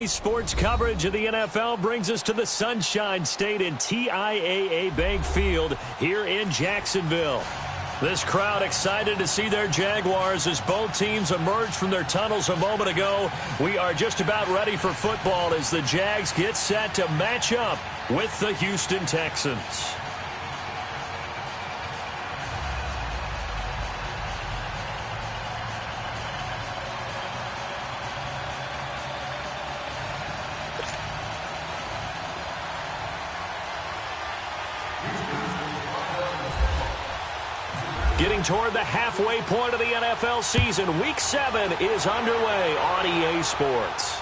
Sports coverage of the NFL brings us to the Sunshine State in TIAA Bank Field here in Jacksonville. This crowd excited to see their Jaguars as both teams emerged from their tunnels a moment ago. We are just about ready for football as the Jags get set to match up with the Houston Texans. Getting toward the halfway point of the NFL season, Week 7 is underway on EA Sports.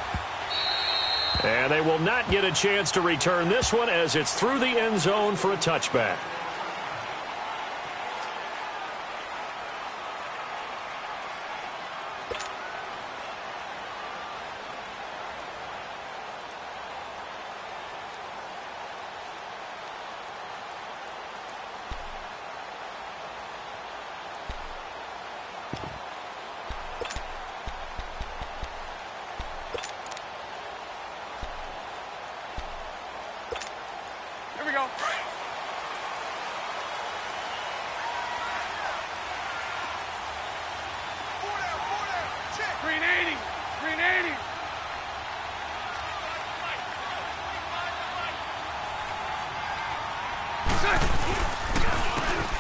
And they will not get a chance to return this one as it's through the end zone for a touchback.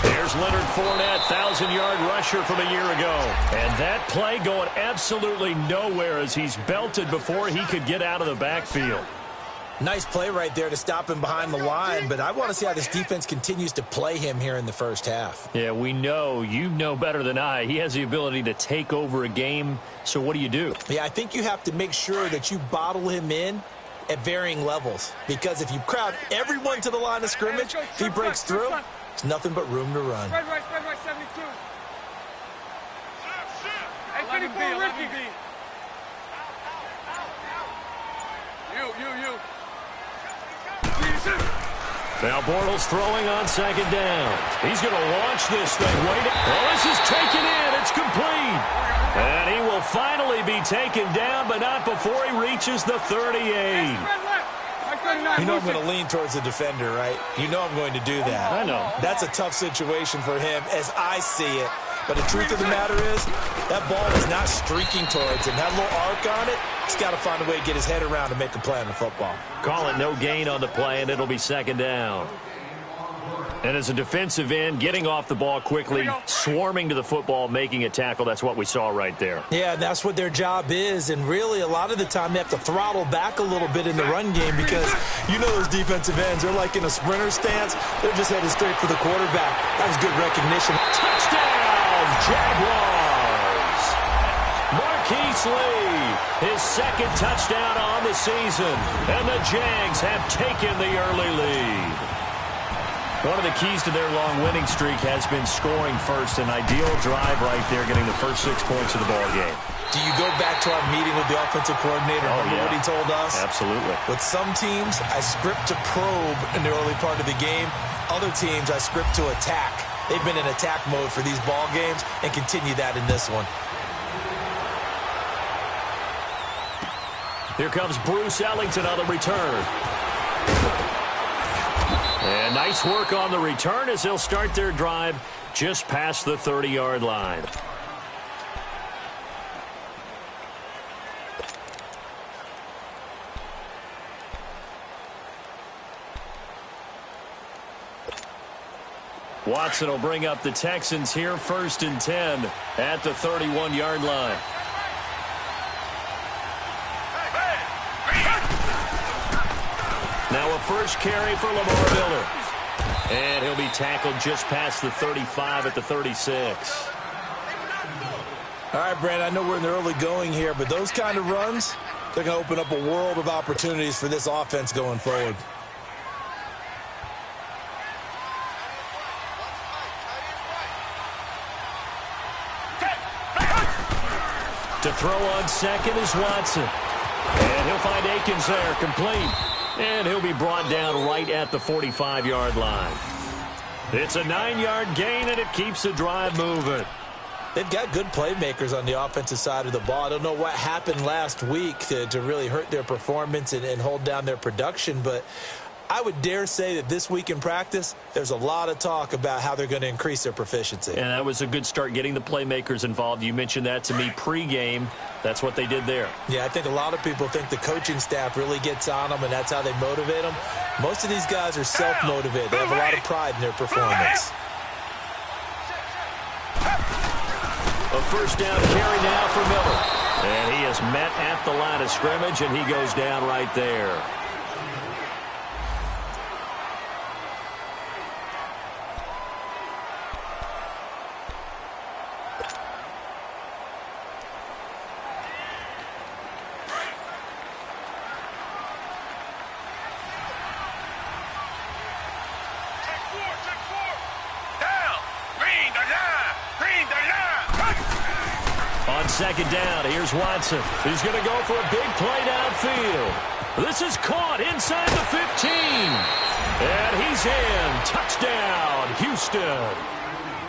There's Leonard Fournette, 1,000-yard rusher from a year ago. And that play going absolutely nowhere as he's belted before he could get out of the backfield. Nice play right there to stop him behind the line, but I want to see how this defense continues to play him here in the first half. Yeah, we know. You know better than I. He has the ability to take over a game, so what do you do? Yeah, I think you have to make sure that you bottle him in at varying levels, because if you crowd everyone to the line of scrimmage, if he breaks through, there's nothing but room to run. Spread right, 72. Hey, 54, Ricky. You. Now Bortles throwing on second down. He's going to launch this thing. This is taken in. It's complete. And he will finally be taken down, but not before he reaches the 38. You know I'm going to lean towards the defender, right? You know I'm going to do that. I know. That's a tough situation for him as I see it. But the truth of the matter is, that ball is not streaking towards him. That little arc on it, he's got to find a way to get his head around and make a play on the football. Call it no gain on the play, and it'll be second down. And as a defensive end, getting off the ball quickly, swarming to the football, making a tackle, that's what we saw right there. Yeah, that's what their job is. And really, a lot of the time, they have to throttle back a little bit in the run game because you know those defensive ends, they're like in a sprinter stance. They're just headed straight for the quarterback. That was good recognition. Touchdown, Jaguars! Marquise Lee, his second touchdown on the season. And the Jags have taken the early lead. One of the keys to their long winning streak has been scoring first. An ideal drive right there, getting the first 6 points of the ball game. Do you go back to our meeting with the offensive coordinator? Remember what he told us? Absolutely. With some teams, I script to probe in the early part of the game. Other teams, I script to attack. They've been in attack mode for these ball games and continue that in this one. Here comes Bruce Ellington on the return. And nice work on the return as they'll start their drive just past the 30-yard line. Watson will bring up the Texans here, 1st and 10 at the 31-yard line. Now a first carry for Lamar Miller. And he'll be tackled just past the 35 at the 36. All right, Brand, I know we're in the early going here, but those kind of runs, they're going to open up a world of opportunities for this offense going forward. To throw on second is Watson. And he'll find Akins there, complete. And he'll be brought down right at the 45-yard line. It's a 9-yard gain, and it keeps the drive moving. They've got good playmakers on the offensive side of the ball. I don't know what happened last week to really hurt their performance and hold down their production, but I would dare say that this week in practice, there's a lot of talk about how they're going to increase their proficiency. And that was a good start, getting the playmakers involved. You mentioned that to me pregame. That's what they did there. Yeah, I think a lot of people think the coaching staff really gets on them, and that's how they motivate them. Most of these guys are self-motivated. They have a lot of pride in their performance. A first down carry now for Miller. And he is met at the line of scrimmage, and he goes down right there. On second down, here's Watson. He's going to go for a big play downfield. This is caught inside the 15. And he's in. Touchdown, Houston.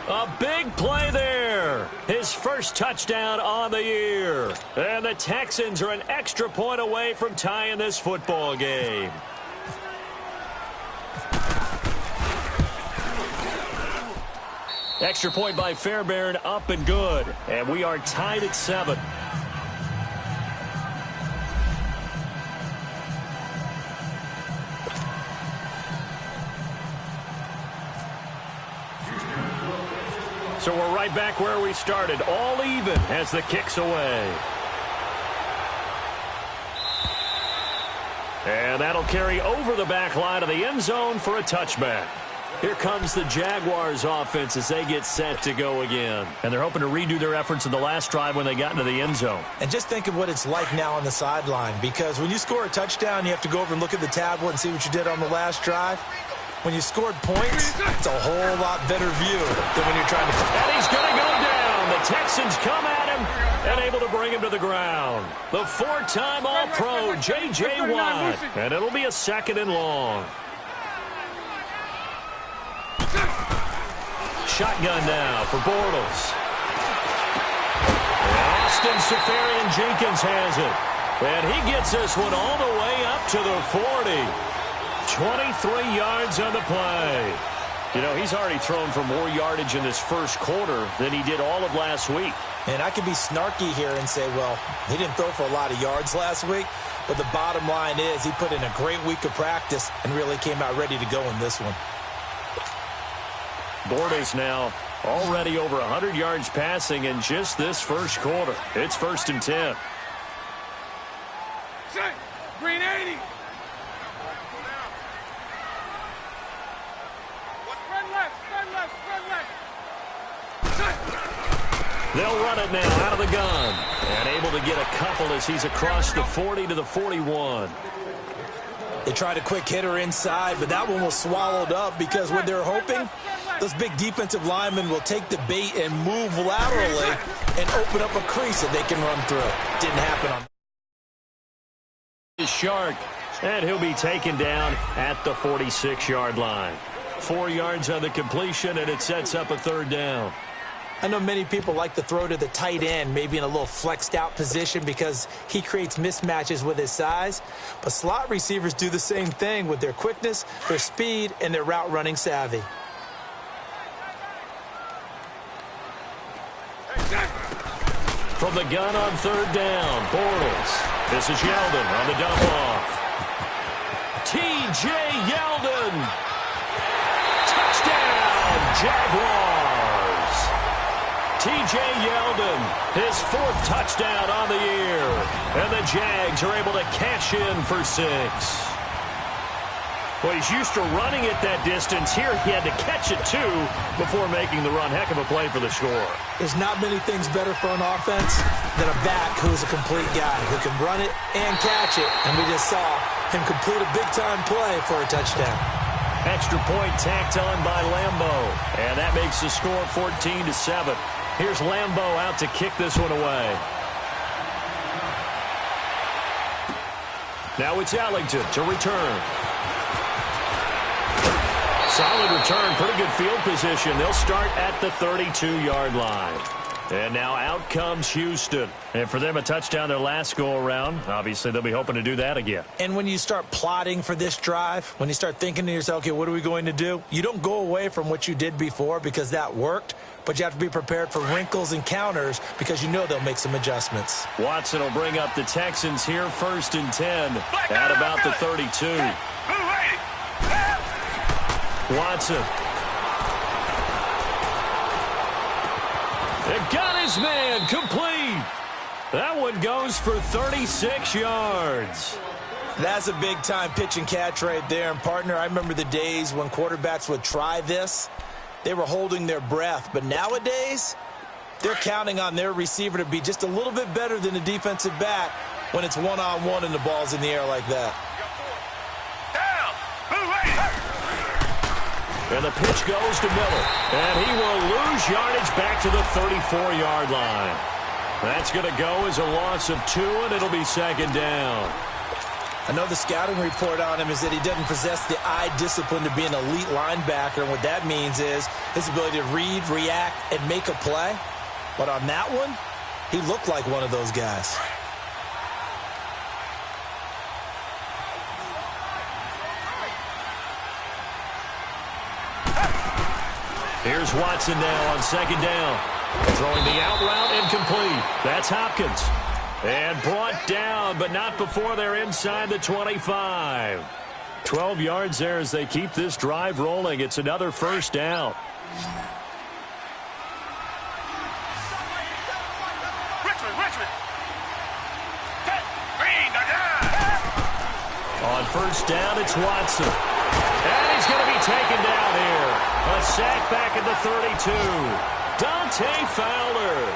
A big play there. His first touchdown on the year. And the Texans are an extra point away from tying this football game. Extra point by Fairbairn, up and good. And we are tied at 7. So we're right back where we started, all even as the kick's away. And that'll carry over the back line of the end zone for a touchback. Here comes the Jaguars offense as they get set to go again. And they're hoping to redo their efforts in the last drive when they got into the end zone. And just think of what it's like now on the sideline, because when you score a touchdown, you have to go over and look at the tablet and see what you did on the last drive. When you scored points, it's a whole lot better view than when you're trying to... And he's going to go down. The Texans come at him and able to bring him to the ground. The four-time All-Pro, J.J. Watt. And it'll be a second and long. Shotgun now for Bortles. And Austin Seferian-Jenkins has it. And he gets this one all the way up to the 40. 23 yards on the play. You know, he's already thrown for more yardage in this first quarter than he did all of last week. And I could be snarky here and say, well, he didn't throw for a lot of yards last week. But the bottom line is he put in a great week of practice and really came out ready to go in this one. Bortles now already over 100 yards passing in just this first quarter. It's 1st and 10. Green 80. Spread left. They'll run it now out of the gun. And able to get a couple as he's across the 40 to the 41. They tried a quick hitter inside, but that one was swallowed up because what they're hoping, those big defensive linemen will take the bait and move laterally and open up a crease that they can run through. Didn't happen on Shark, and he'll be taken down at the 46-yard line. 4 yards on the completion, and it sets up a 3rd down. I know many people like to throw to the tight end, maybe in a little flexed out position because he creates mismatches with his size. But slot receivers do the same thing with their quickness, their speed, and their route running savvy. From the gun on 3rd down, Bortles. This is Yeldon on the dump off. T.J. Yeldon. Touchdown, Jaguars. T.J. Yeldon, his 4th touchdown on the year. And the Jags are able to cash in for 6. Well, he's used to running it that distance. Here he had to catch it, too, before making the run. Heck of a play for the score. There's not many things better for an offense than a back who's a complete guy who can run it and catch it. And we just saw him complete a big-time play for a touchdown. Extra point tacked on by Lambo. And that makes the score 14-7. Here's Lambo out to kick this one away. Now it's Ellington to return. Solid return, pretty good field position. They'll start at the 32-yard line. And now out comes Houston. And for them, a touchdown their last go-around. Obviously, they'll be hoping to do that again. And when you start plotting for this drive, when you start thinking to yourself, okay, what are we going to do? You don't go away from what you did before because that worked, but you have to be prepared for wrinkles and counters because you know they'll make some adjustments. Watson will bring up the Texans here, 1st and 10 at about the 32. Watson. They've got his man complete. That one goes for 36 yards. That's a big-time pitch and catch right there. And, partner, I remember the days when quarterbacks would try this. They were holding their breath. But nowadays, they're counting on their receiver to be just a little bit better than the defensive back when it's one-on-one and the ball's in the air like that. And the pitch goes to Miller. And he will lose yardage back to the 34-yard line. That's going to go as a loss of 2, and it'll be 2nd down. I know the scouting report on him is that he doesn't possess the eye discipline to be an elite linebacker. And what that means is his ability to read, react, and make a play. But on that one, he looked like one of those guys. Here's Watson now on 2nd down. Throwing the out route, incomplete. That's Hopkins. And brought down, but not before they're inside the 25. 12 yards there as they keep this drive rolling. It's another 1st down. Richmond. On 1st down, it's Watson. And he's going to be taken down here. A sack back at the 32. Dante Fowler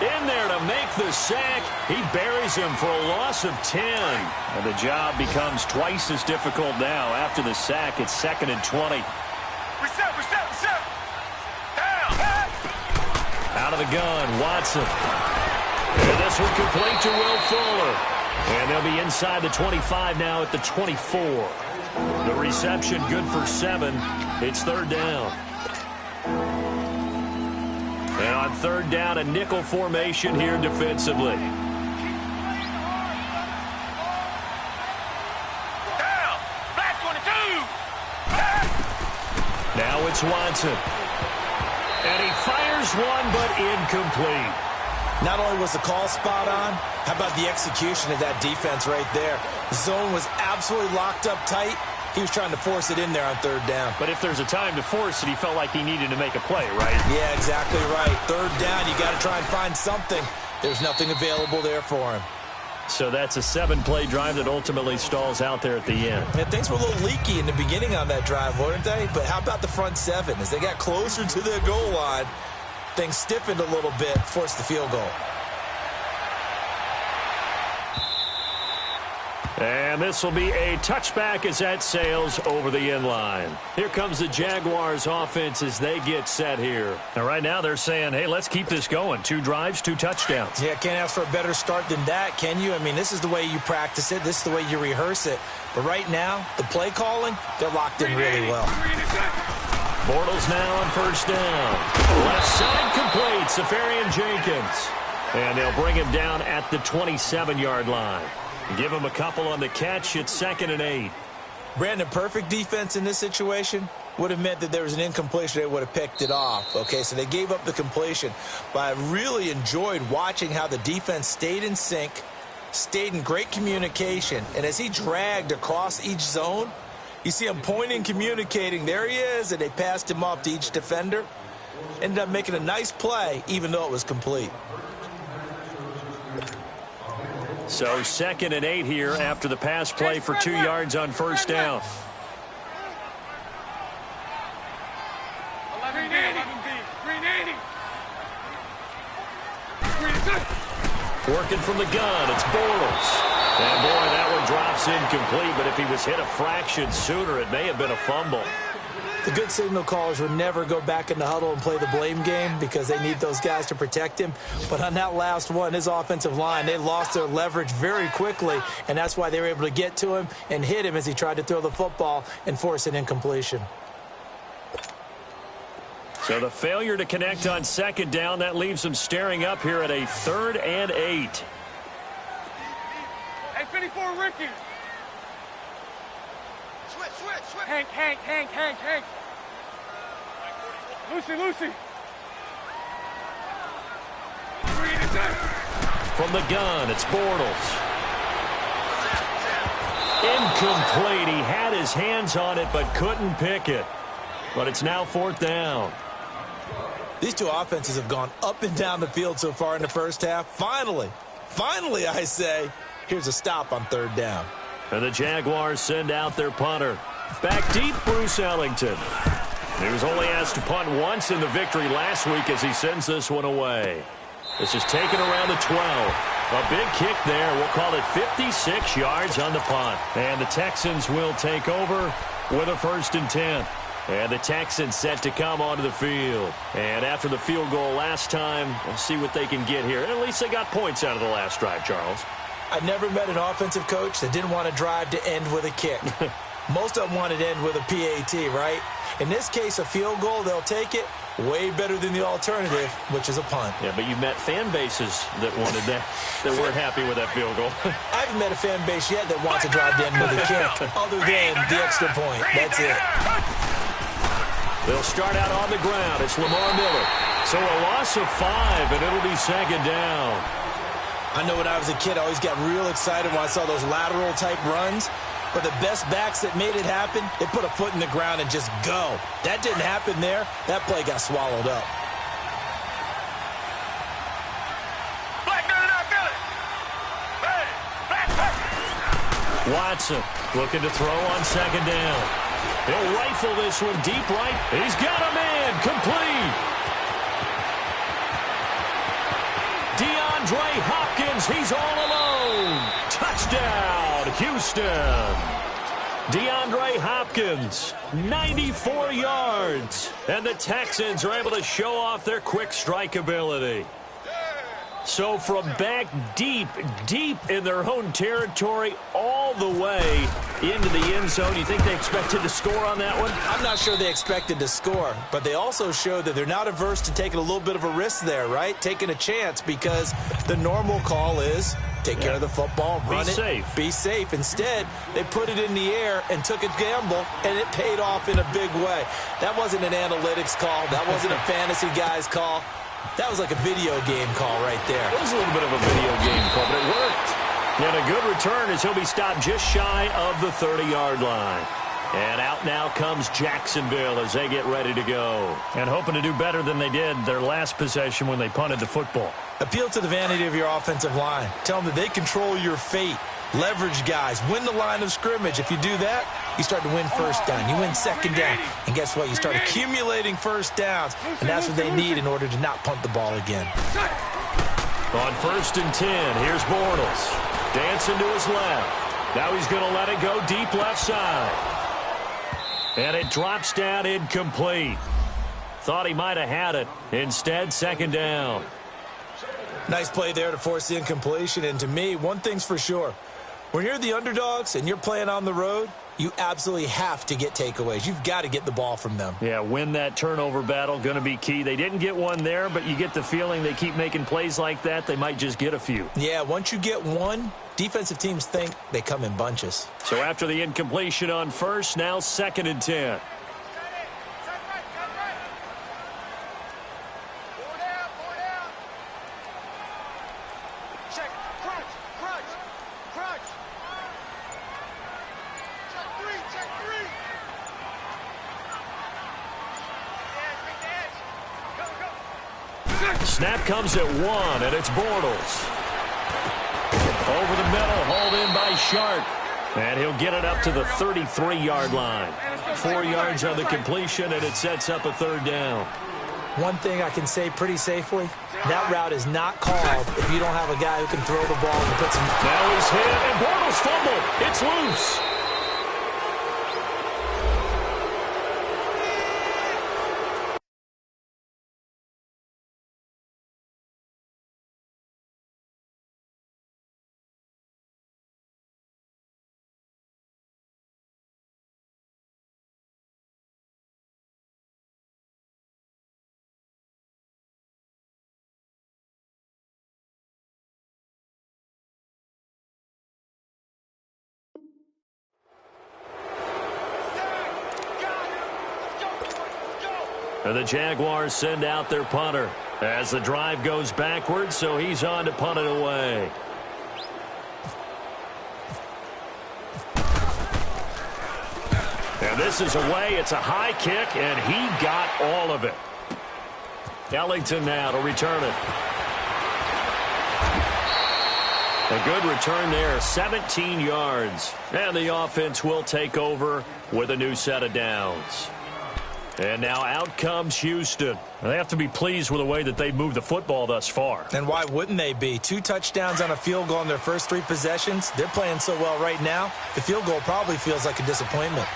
in there to make the sack. He buries him for a loss of 10. And the job becomes twice as difficult now. After the sack, it's 2nd and 20. Reset. Down. Out of the gun, Watson. And this one complete to Will Fuller. And they'll be inside the 25 now at the 24. The reception good for 7. It's 3rd down. And on 3rd down, a nickel formation here defensively. Down. Back 22. Now it's Watson. And he fires one, but incomplete. Not only was the call spot on, how about the execution of that defense right there? The zone was absolutely locked up tight. He was trying to force it in there on 3rd down. But if there's a time to force it, he felt like he needed to make a play, right? Yeah, exactly right. 3rd down, you got to try and find something. There's nothing available there for him. So that's a 7-play drive that ultimately stalls out there at the end. And things were a little leaky in the beginning on that drive, weren't they? But how about the front 7? As they got closer to their goal line, things stiffened a little bit, forced the field goal. And this will be a touchback as that sails over the end line. Here comes the Jaguars offense as they get set here. And right now they're saying, hey, let's keep this going. 2 drives, 2 touchdowns. Yeah, can't ask for a better start than that, can you? I mean, this is the way you practice it. This is the way you rehearse it. But right now, the play calling, they're locked in really well. Bortles now on 1st down. Left side complete, Safarian Jenkins. And they'll bring him down at the 27-yard line. Give him a couple on the catch. It's 2nd and 8. Brandon, perfect defense in this situation would have meant that there was an incompletion. They would have picked it off. Okay, so they gave up the completion. But I really enjoyed watching how the defense stayed in sync, stayed in great communication. And as he dragged across each zone, you see him pointing, communicating. There he is, and they passed him off to each defender. Ended up making a nice play, even though it was complete. So 2nd and 8 here after the pass play for 2 yards on 1st down. 380. Working from the gun, it's Bortles. And boy, that one drops incomplete, but if he was hit a fraction sooner, it may have been a fumble. The good signal callers would never go back in the huddle and play the blame game because they need those guys to protect him. But on that last one, his offensive line, they lost their leverage very quickly, and that's why they were able to get to him and hit him as he tried to throw the football and force an incompletion. So the failure to connect on second down, that leaves them staring up here at a 3rd and 8. Hey, 54, Ricky. Switch. Hank. Lucy. From the gun, it's Bortles. Incomplete. He had his hands on it but couldn't pick it. But it's now 4th down. These two offenses have gone up and down the field so far in the first half. Finally, I say, here's a stop on 3rd down. And the Jaguars send out their punter. Back deep, Bruce Ellington. He was only asked to punt once in the victory last week as he sends this one away. This is taken around the 12. A big kick there. We'll call it 56 yards on the punt. And the Texans will take over with a 1st and 10. And the Texans set to come onto the field. And after the field goal last time, we'll see what they can get here. And at least they got points out of the last drive, Charles. I never met an offensive coach that didn't want to drive to end with a kick. Most of them wanted to end with a PAT, right? In this case, a field goal, they'll take it. Way better than the alternative, which is a punt. Yeah, but you've met fan bases that wanted that weren't happy with that field goal. I haven't met a fan base yet that wants to drive to end with a kick, other than the extra point. That's it. They'll start out on the ground. It's Lamar Miller. So a loss of 5, and it'll be 2nd down. I know when I was a kid, I always got real excited when I saw those lateral-type runs. But the best backs that made it happen, they put a foot in the ground and just go. That didn't happen there. That play got swallowed up. Watson looking to throw on 2nd down. He'll rifle this one deep right. He's got a man complete. DeAndre Hopkins, he's all alone. Touchdown, Houston. DeAndre Hopkins, 94 yards. And the Texans are able to show off their quick strike ability. So from back deep in their own territory all the way into the end zone, you think they expected to score on that one? I'm not sure they expected to score, but they also showed that they're not averse to taking a little bit of a risk there, right? Taking a chance, because the normal call is take care of the football, run it, be safe. Instead, they put it in the air and took a gamble, and it paid off in a big way. That wasn't an analytics call. That wasn't a fantasy guy's call. That was like a video game call right there. It was a little bit of a video game call, but it worked. And a good return as he'll be stopped just shy of the 30-yard line. And out now comes Jacksonville as they get ready to go. And hoping to do better than they did their last possession when they punted the football. Appeal to the vanity of your offensive line. Tell them that they control your fate. Leverage guys. Win the line of scrimmage. If you do that, you start to win 1st down. You win 2nd down. And guess what? You start accumulating 1st downs. And that's what they need in order to not punt the ball again. On 1st and 10, here's Bortles. Dancing to his left. Now he's going to let it go deep left side. And it drops down incomplete. Thought he might have had it. Instead, 2nd down. Nice play there to force the incompletion. And to me, one thing's for sure. When you're the underdogs and you're playing on the road, you absolutely have to get takeaways. You've got to get the ball from them. Yeah, win that turnover battle, going to be key. They didn't get one there, but you get the feeling they keep making plays like that, they might just get a few. Yeah, once you get one, defensive teams think they come in bunches. So after the incompletion on 1st, now 2nd and 10. Snap comes at 1, and it's Bortles. Over the middle, hauled in by Sharp. And he'll get it up to the 33-yard line. 4 yards on the completion, and it sets up a 3rd down. One thing I can say pretty safely, that route is not called if you don't have a guy who can throw the ball and put some... Now he's hit, and Bortles fumbled. It's loose. And the Jaguars send out their punter as the drive goes backwards, so he's on to punt it away. And this is away. It's a high kick, and he got all of it. Ellington now to return it. A good return there, 17 yards. And the offense will take over with a new set of downs. And now out comes Houston. They have to be pleased with the way that they've moved the football thus far. And why wouldn't they be? 2 touchdowns on a field goal in their first 3 possessions. They're playing so well right now, the field goal probably feels like a disappointment.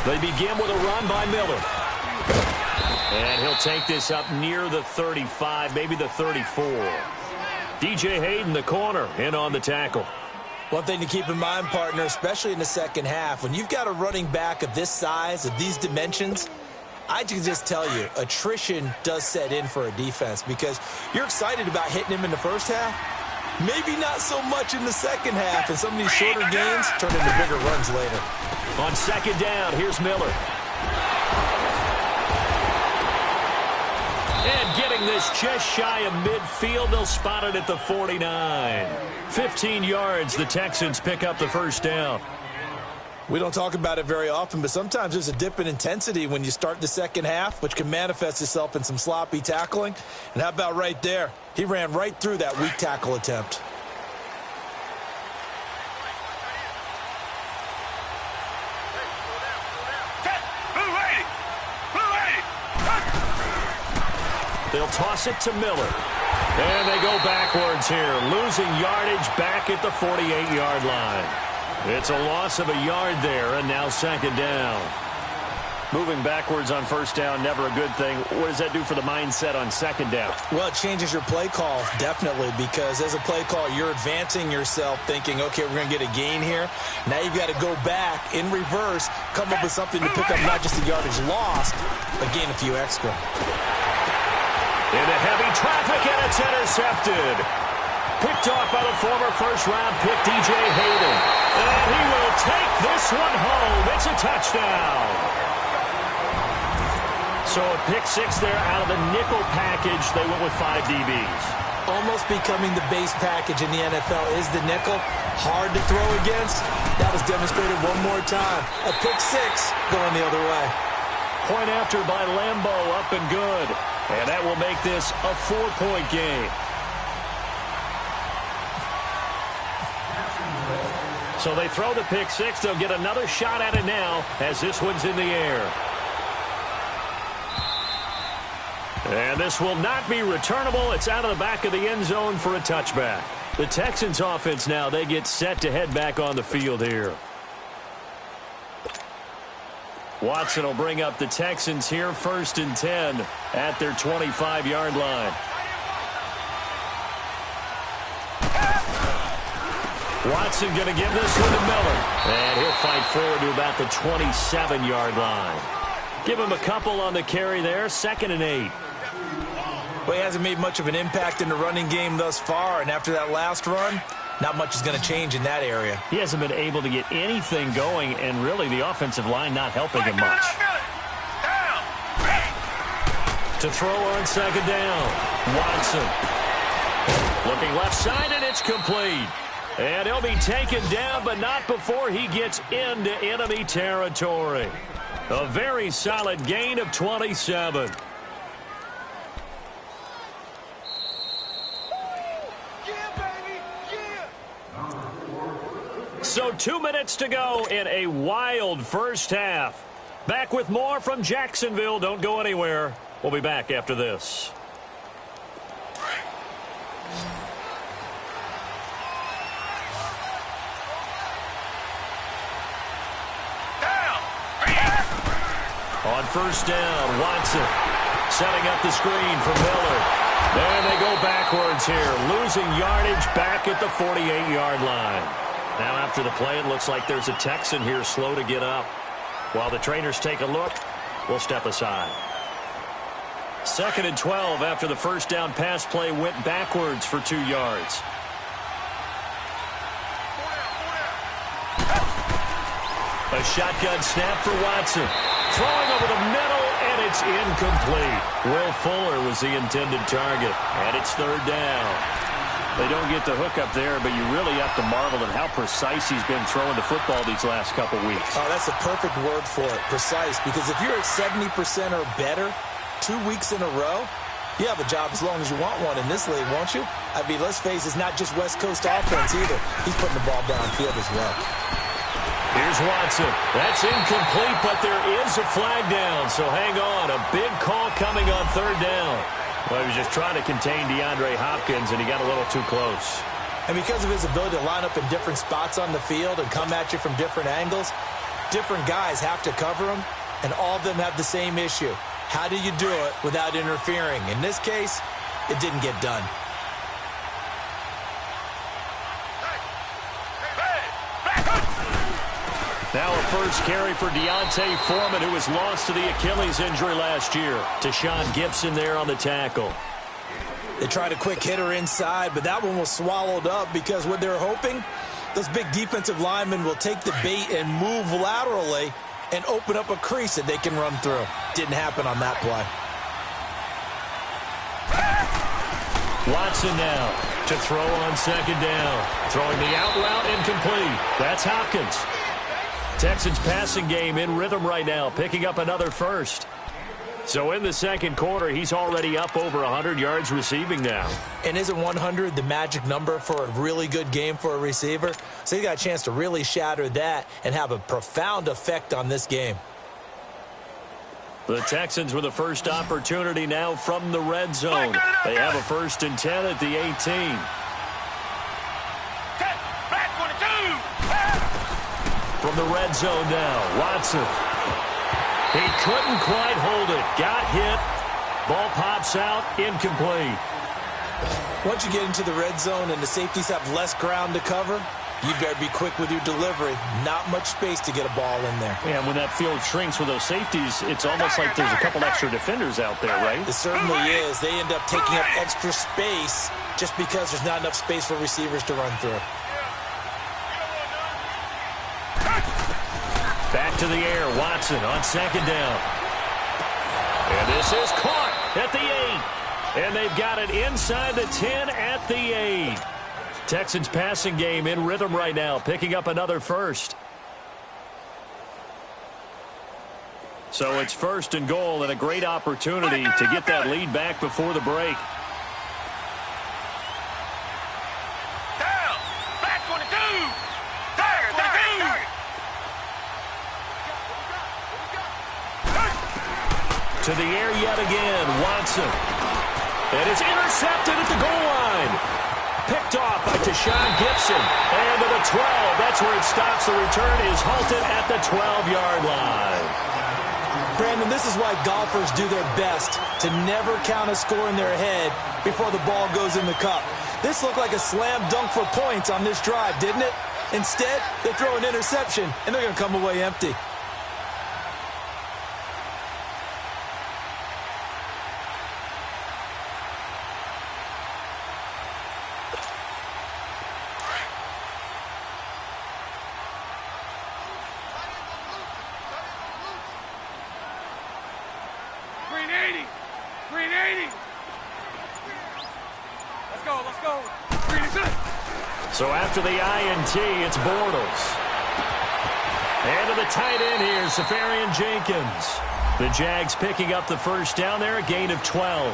They begin with a run by Miller. And he'll take this up near the 35, maybe the 34. DJ Hayden, the corner, in on the tackle. One thing to keep in mind, partner, especially in the second half, when you've got a running back of this size, of these dimensions, I can just tell you, attrition does set in for a defense because you're excited about hitting him in the first half. Maybe not so much in the second half, and some of these shorter gains turn into bigger runs later. On second down, here's Miller. And getting this just shy of midfield, they'll spot it at the 49. 15 yards, the Texans pick up the first down. We don't talk about it very often, but sometimes there's a dip in intensity when you start the second half, which can manifest itself in some sloppy tackling. And how about right there? He ran right through that weak tackle attempt. They'll toss it to Miller. And they go backwards here, losing yardage back at the 48-yard line. It's a loss of a yard there, and now second down. Moving backwards on first down, never a good thing. What does that do for the mindset on second down? Well, it changes your play call, definitely, because as a play call, you're advancing yourself thinking, okay, we're going to get a gain here. Now you've got to go back in reverse, come up with something to pick up not just the yardage lost, but gain a few extra. Into heavy traffic, and it's intercepted. Picked off by the former first-round pick, DJ Hayden. And he will take this one home. It's a touchdown. So a pick six there out of the nickel package. They went with 5 DBs. Almost becoming the base package in the NFL is the nickel. Hard to throw against. That was demonstrated one more time. A pick six going the other way. Point after by Lambo, up and good. And that will make this a 4-point game. So they throw the pick six. They'll get another shot at it now as this one's in the air. And this will not be returnable. It's out of the back of the end zone for a touchback. The Texans offense now, they get set to head back on the field here. Watson will bring up the Texans here, 1st and 10 at their 25-yard line. Watson going to give this one to Miller. And he'll fight forward to about the 27-yard line. Give him a couple on the carry there, 2nd and 8. Well, he hasn't made much of an impact in the running game thus far, and after that last run, not much is going to change in that area. He hasn't been able to get anything going, and really the offensive line not helping him much. To throw on 2nd down, Watson. Looking left side, and it's complete. And he'll be taken down, but not before he gets into enemy territory. A very solid gain of 27. So 2 minutes to go in a wild first half. Back with more from Jacksonville. Don't go anywhere. We'll be back after this. On first down, Watson setting up the screen for Miller. And they go backwards here, losing yardage back at the 48-yard line. Now after the play, it looks like there's a Texan here slow to get up. While the trainers take a look, we'll step aside. 2nd and 12 after the first down pass play went backwards for 2 yards. A shotgun snap for Watson. Throwing over the middle, and it's incomplete. Will Fuller was the intended target, and it's 3rd down. They don't get the hook up there, but you really have to marvel at how precise he's been throwing the football these last couple weeks. Oh, that's a perfect word for it, precise, because if you're at 70% or better 2 weeks in a row, you have a job as long as you want one in this league, won't you? I mean, let's face it, it's not just West Coast offense either. He's putting the ball downfield as well. Here's Watson. That's incomplete, but there is a flag down, so hang on. A big call coming on 3rd down. Well, he was just trying to contain DeAndre Hopkins, and he got a little too close. And because of his ability to line up in different spots on the field and come at you from different angles, different guys have to cover him, and all of them have the same issue. How do you do it without interfering? In this case, it didn't get done. Now a first carry for Deontay Foreman, who was lost to the Achilles injury last year. Tashawn Gibson there on the tackle. They tried a quick hitter inside, but that one was swallowed up because what they're hoping, those big defensive linemen will take the bait and move laterally and open up a crease that they can run through. Didn't happen on that play. Watson now to throw on 2nd down. Throwing the out route incomplete. That's Hopkins. Texans passing game in rhythm right now, picking up another first. So in the 2nd quarter, he's already up over 100 yards receiving now. And isn't 100 the magic number for a really good game for a receiver? So he got a chance to really shatter that and have a profound effect on this game. The Texans with the first opportunity now from the red zone. They have a 1st and 10 at the 18. From the red zone now, Watson. He couldn't quite hold it. Got hit. Ball pops out. Incomplete. Once you get into the red zone and the safeties have less ground to cover, you better be quick with your delivery. Not much space to get a ball in there. Yeah, when that field shrinks with those safeties, it's almost like there's a couple extra defenders out there, right? It certainly is. They end up taking up extra space just because there's not enough space for receivers to run through. Back to the air, Watson on 2nd down. And this is caught at the 8. And they've got it inside the 10 at the 8. Texans passing game in rhythm right now, picking up another first. So it's 1st and goal and a great opportunity to get that lead back before the break. To the air yet again, Watson. And it's intercepted at the goal line. Picked off by Tashawn Gibson. And to the 12. That's where it stops. The return is halted at the 12-yard line. Brandon, this is why golfers do their best to never count a score in their head before the ball goes in the cup. This looked like a slam dunk for points on this drive, didn't it? Instead, they throw an interception, and they're going to come away empty. So after the INT, it's Bortles. And to the tight end here, Safarian Jenkins. The Jags picking up the first down there, a gain of 12.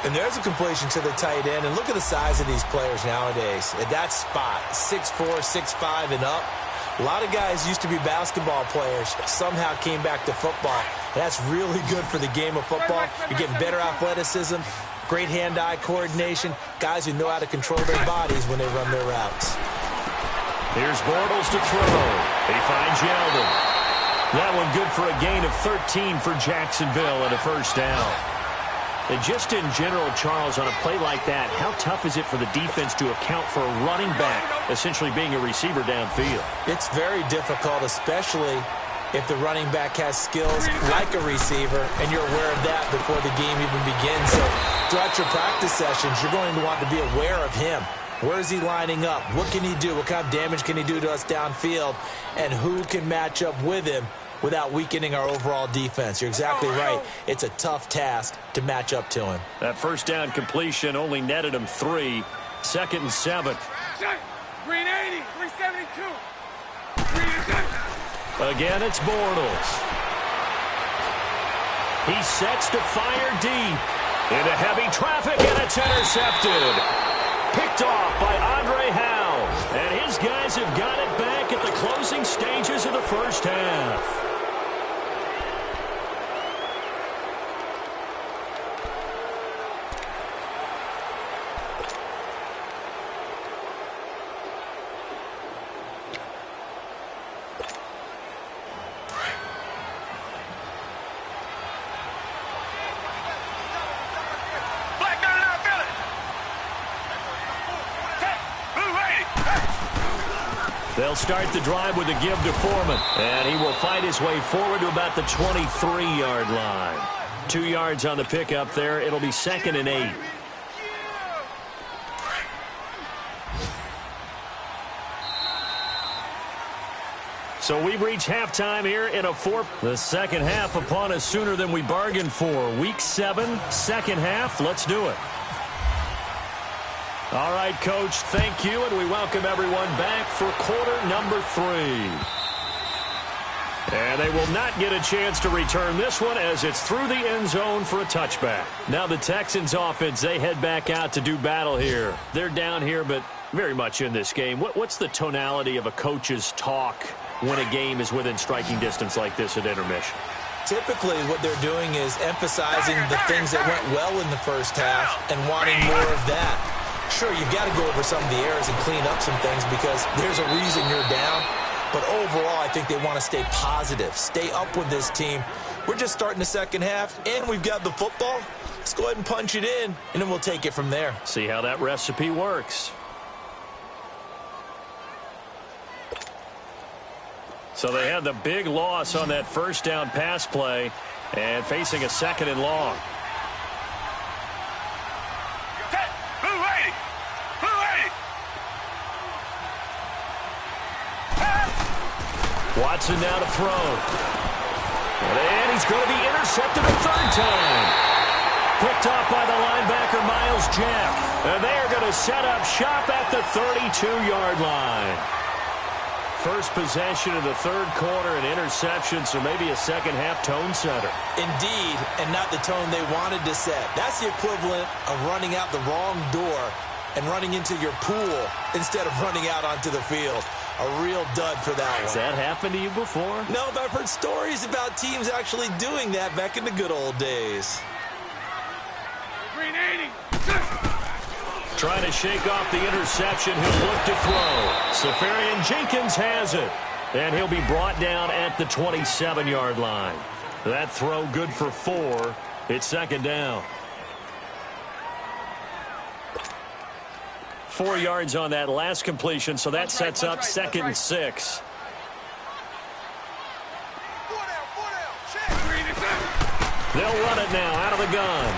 And there's a completion to the tight end. And look at the size of these players nowadays. At that spot, 6'4", 6'5", and up. A lot of guys used to be basketball players, somehow came back to football. And that's really good for the game of football. You're getting better athleticism, great hand-eye coordination, guys who know how to control their bodies when they run their routes. Here's Bortles to throw. He finds Yeldon. That one good for a gain of 13 for Jacksonville and a first down. And just in general, Charles, on a play like that, how tough is it for the defense to account for a running back essentially being a receiver downfield? It's very difficult, especially if the running back has skills like a receiver, and you're aware of that before the game even begins. So throughout your practice sessions, you're going to want to be aware of him. Where is he lining up? What can he do? What kind of damage can he do to us downfield? And who can match up with him without weakening our overall defense? You're exactly right. It's a tough task to match up to him. That first down completion only netted him 3. 2nd and 7. Green 80, 372. Again, it's Bortles. He sets to fire deep. Into heavy traffic, and it's intercepted. Picked off by Andre Howe. And his guys have got it back at the closing stages of the first half. They'll start the drive with a give to Foreman. And he will fight his way forward to about the 23-yard line. 2 yards on the pickup there. It'll be 2nd and 8. So we've reached halftime here in the second half upon us sooner than we bargained for. Week 7, second half. Let's do it. All right, Coach, thank you, and we welcome everyone back for quarter number 3. And they will not get a chance to return this one as it's through the end zone for a touchback. Now the Texans offense, they head back out to do battle here. They're down here, but very much in this game. What's the tonality of a coach's talk when a game is within striking distance like this at intermission? Typically, what they're doing is emphasizing the things that went well in the first half and wanting more of that. Sure, you've got to go over some of the errors and clean up some things because there's a reason you're down. But overall, I think they want to stay positive, stay up with this team. We're just starting the second half, and we've got the football. Let's go ahead and punch it in, and then we'll take it from there. See how that recipe works. So they had the big loss on that first down pass play and facing a 2nd and long. Watson now to throw. And he's going to be intercepted a 3rd time. Picked off by the linebacker, Miles Jack. And they are going to set up shop at the 32-yard line. First possession of the 3rd quarter, an interception, so maybe a second-half tone setter. Indeed, and not the tone they wanted to set. That's the equivalent of running out the wrong door and running into your pool instead of running out onto the field. A real dud for that one. Has that happened to you before? No, but I've heard stories about teams actually doing that back in the good old days. Green 80. Trying to shake off the interception. He'll look to throw. Safarian Jenkins has it. And he'll be brought down at the 27-yard line. That throw good for 4. It's 2nd down. 4 yards on that last completion, so that sets up 2nd and 6. They'll run it now out of the gun.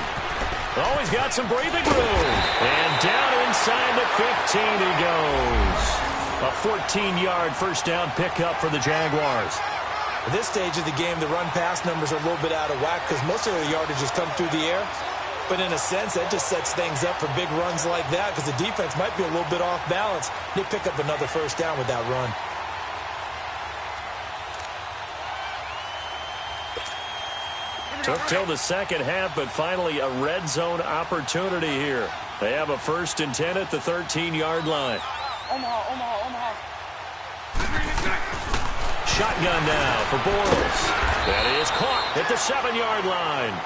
Oh, he's got some breathing room. And down inside the 15 he goes. A 14-yard first down pickup for the Jaguars. At this stage of the game, the run-pass numbers are a little bit out of whack because most of the yardage has come through the air. But in a sense, that just sets things up for big runs like that because the defense might be a little bit off balance. They pick up another first down with that run. Took till the second half, but finally a red zone opportunity here. They have a 1st and 10 at the 13-yard line. Omaha. Shotgun now for Bortles. That is caught at the 7-yard line.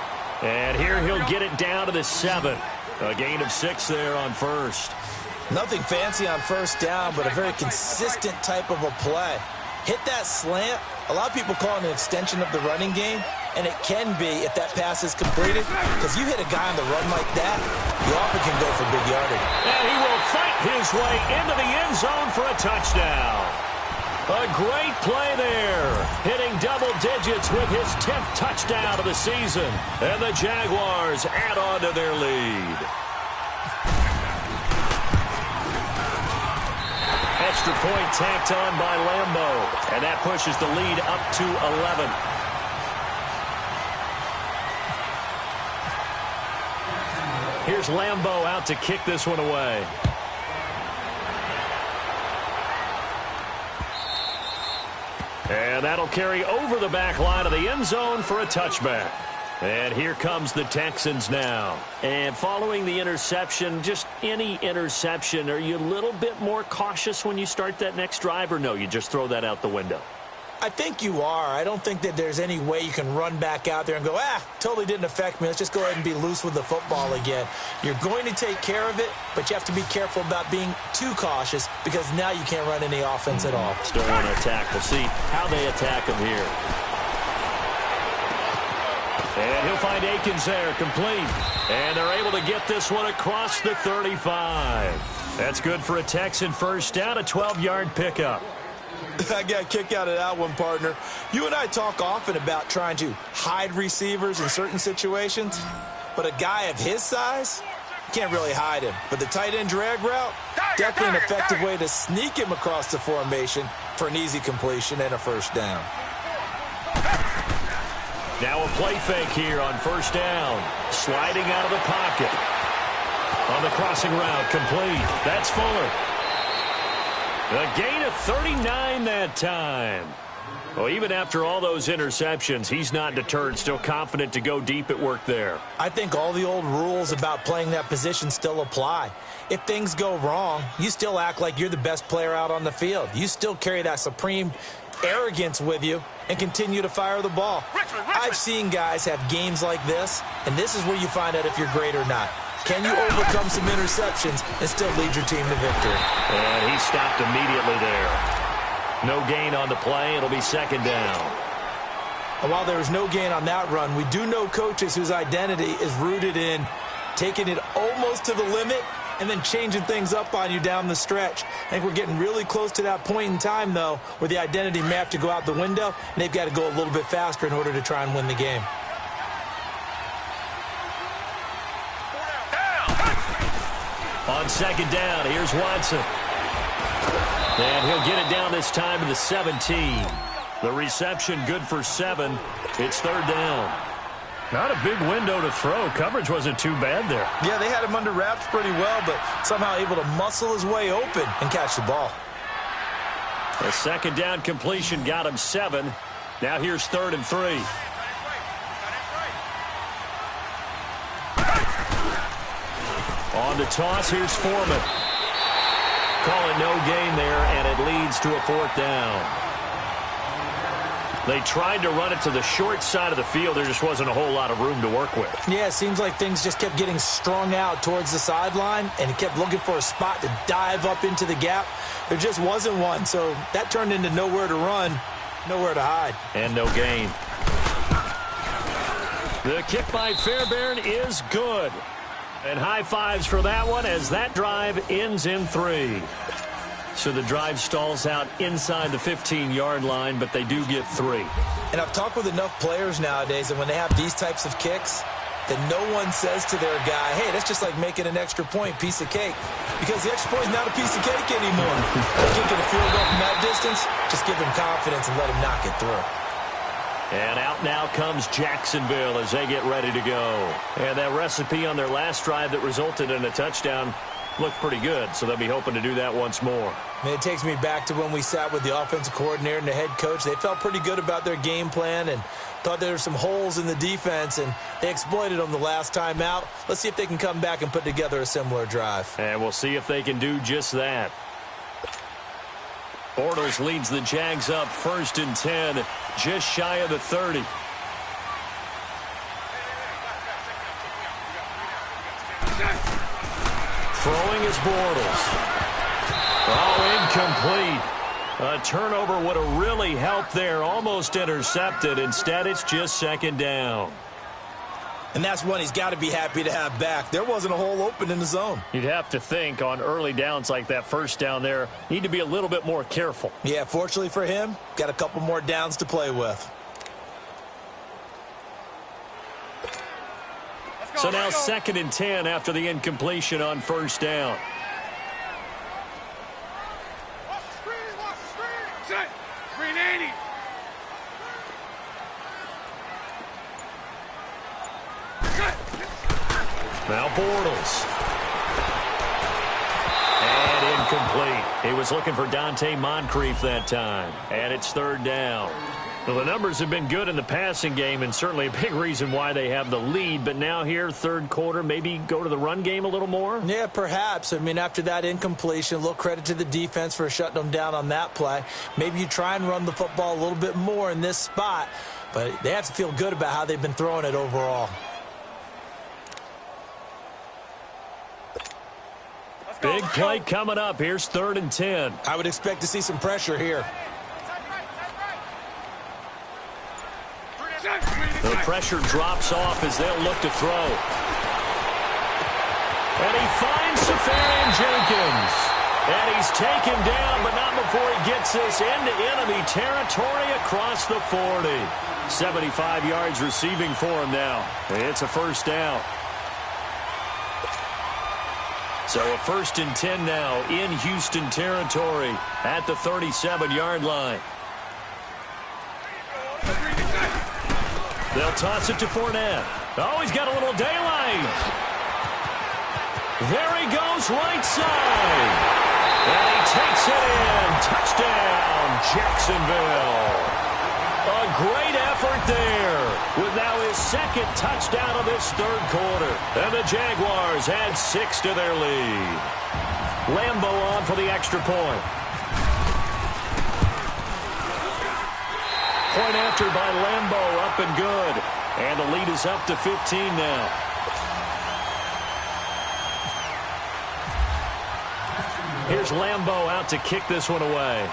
And here he'll get it down to the 7. A gain of 6 there on first. Nothing fancy on first down, but a very consistent type of a play. Hit that slant. A lot of people call it an extension of the running game, and it can be if that pass is completed, because you hit a guy on the run like that, you often can go for big yardage. And he will fight his way into the end zone for a touchdown. A great play there. Hitting double digits with his 10th touchdown of the season. And the Jaguars add on to their lead. Extra point tacked on by Lambeau. And that pushes the lead up to 11. Here's Lambeau out to kick this one away. And that'll carry over the back line of the end zone for a touchback. And here comes the Texans now. And following the interception, just any interception, are you a little bit more cautious when you start that next drive, or no, you just throw that out the window? I think you are. I don't think that there's any way you can run back out there and go, totally didn't affect me. Let's just go ahead and be loose with the football again. You're going to take care of it, but you have to be careful about being too cautious because now you can't run any offense at all. Still want to attack. We'll see how they attack him here. And he'll find Akins there, complete. And they're able to get this one across the 35. That's good for a Texan first down, a 12-yard pickup. I got a kick out of that one, partner. You and I talk often about trying to hide receivers in certain situations, but a guy of his size, you can't really hide him. But the tight end drag route, definitely an effective way to sneak him across the formation for an easy completion and a first down. Now a play fake here on first down. Sliding out of the pocket. On the crossing route, complete. That's Fuller. A gain of 39 that time. Well, even after all those interceptions, he's not deterred, still confident to go deep at work there. I think all the old rules about playing that position still apply. If things go wrong, you still act like you're the best player out on the field. You still carry that supreme arrogance with you and continue to fire the ball. I've seen guys have games like this, and this is where you find out if you're great or not. Can you overcome some interceptions and still lead your team to victory? And he stopped immediately there. No gain on the play. It'll be second down. And while there was no gain on that run, we do know coaches whose identity is rooted in taking it almost to the limit and then changing things up on you down the stretch. I think we're getting really close to that point in time, though, where the identity may have to go out the window, and they've got to go a little bit faster in order to try and win the game. On second down, here's Watson. And he'll get it down this time to the 17. The reception good for 7. It's third down. Not a big window to throw. Coverage wasn't too bad there. Yeah, they had him under wraps pretty well, but somehow able to muscle his way open and catch the ball. A second down completion got him 7. Now here's 3rd and 3. On the toss, here's Foreman. Calling no gain there, and it leads to a 4th down. They tried to run it to the short side of the field. There just wasn't a whole lot of room to work with. Yeah, it seems like things just kept getting strung out towards the sideline, and he kept looking for a spot to dive up into the gap. There just wasn't one, so that turned into nowhere to run, nowhere to hide. And no gain. The kick by Fairbairn is good. And high fives for that one as that drive ends in 3. So the drive stalls out inside the 15-yard line, but they do get 3. And I've talked with enough players nowadays that when they have these types of kicks, that no one says to their guy, hey, that's just like making an extra point, piece of cake. Because the extra point is not a piece of cake anymore. Kicking a field goal from that distance, just give them confidence and let them knock it through. And out now comes Jacksonville as they get ready to go. And that recipe on their last drive that resulted in a touchdown looked pretty good, so they'll be hoping to do that once more. It takes me back to when we sat with the offensive coordinator and the head coach. They felt pretty good about their game plan and thought there were some holes in the defense, and they exploited them the last time out. Let's see if they can come back and put together a similar drive. And we'll see if they can do just that. Bortles leads the Jags up 1st and 10, just shy of the 30. Throwing is Bortles. Oh, incomplete. A turnover would have really helped there. Almost intercepted. Instead, it's just 2nd down. And that's one he's got to be happy to have back. There wasn't a hole open in the zone. You'd have to think on early downs like that first down there, need to be a little bit more careful. Yeah, fortunately for him, got a couple more downs to play with. So now 2nd and 10 after the incompletion on first down. Set. Green 80. Now Bortles. And incomplete. He was looking for Dante Moncrief that time. And it's 3rd down. Well, the numbers have been good in the passing game and certainly a big reason why they have the lead. But now here, 3rd quarter, maybe go to the run game a little more? Yeah, perhaps. I mean, after that incompletion, a little credit to the defense for shutting them down on that play. Maybe you try and run the football a little bit more in this spot. But they have to feel good about how they've been throwing it overall. Big play coming up. Here's 3rd and 10. I would expect to see some pressure here. The pressure drops off as they'll look to throw. And he finds Safarian Jenkins. And he's taken down, but not before he gets this into enemy territory across the 40. 75 yards receiving for him now. It's a 1st down. So a 1st and 10 now in Houston territory at the 37-yard line. They'll toss it to Fournette. Oh, he's got a little daylight. There he goes, right side. And he takes it in. Touchdown, Jacksonville. A great effort there with now his 2nd touchdown of this 3rd quarter. And the Jaguars add 6 to their lead. Lambeau on for the extra point. Point after by Lambeau, up and good. And the lead is up to 15 now. Here's Lambeau out to kick this one away.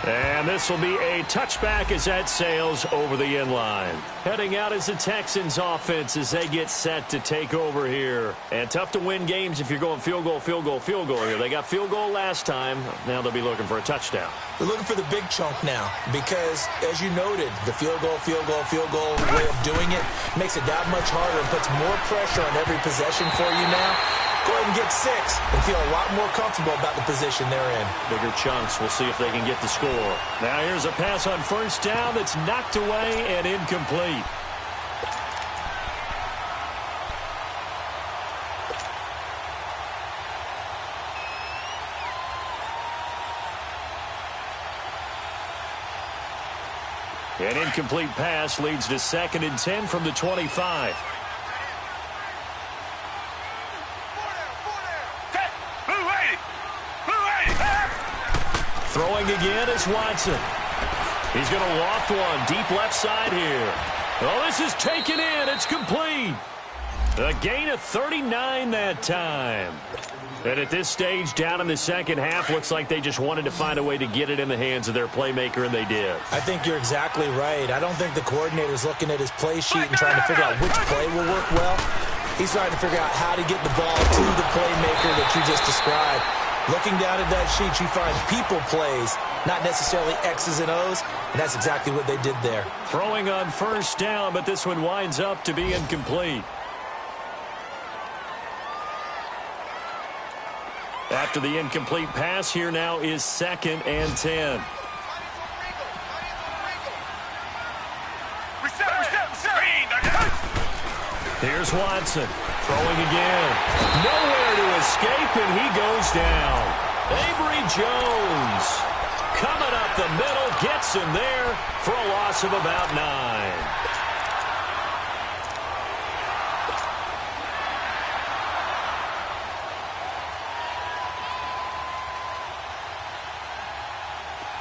And this will be a touchback as that sails over the end line. Heading out is the Texans offense as they get set to take over here. And tough to win games if you're going field goal, field goal, field goal here. They got field goal last time. Now they'll be looking for a touchdown. They're looking for the big chunk now because, as you noted, the field goal way of doing it makes it that much harder and puts more pressure on every possession for you now. Go ahead and get 6 and feel a lot more comfortable about the position they're in. Bigger chunks. We'll see if they can get the score. Now here's a pass on 1st down that's knocked away and incomplete. An incomplete pass leads to 2nd and 10 from the 25. Throwing again is Watson. He's going to loft one deep left side here. Oh, this is taken in. It's complete. A gain of 39 that time. And at this stage, down in the 2nd half, looks like they just wanted to find a way to get it in the hands of their playmaker, and they did. I think you're exactly right. I don't think the coordinator's looking at his play sheet and trying to figure out which play will work well. He's trying to figure out how to get the ball to the playmaker that you just described. Looking down at that sheet, you find people plays, not necessarily X's and O's, and that's exactly what they did there. Throwing on 1st down, but this one winds up to be incomplete. After the incomplete pass, here now is 2nd and 10. Here's Watson. Throwing again. Nowhere to escape, and he goes down. Avery Jones coming up the middle, gets him there for a loss of about 9.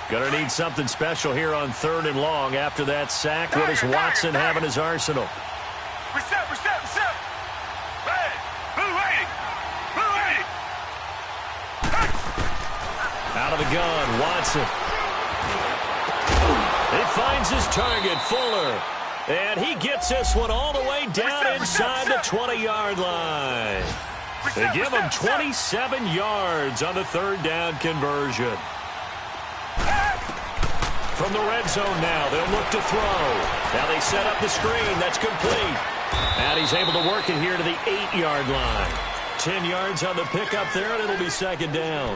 Gonna need something special here on 3rd and long. After that sack, what does Watson have in his arsenal? Reset. Red. Blue 80. Blue 80. Out of the gun, Watson. He finds his target, Fuller. And he gets this one all the way down inside the 20-yard line. They give him 27 yards on the third down conversion. From the red zone now, they'll look to throw. Now they set up the screen. That's complete. And he's able to work it here to the 8-yard line. 10 yards on the pickup there, and it'll be second down.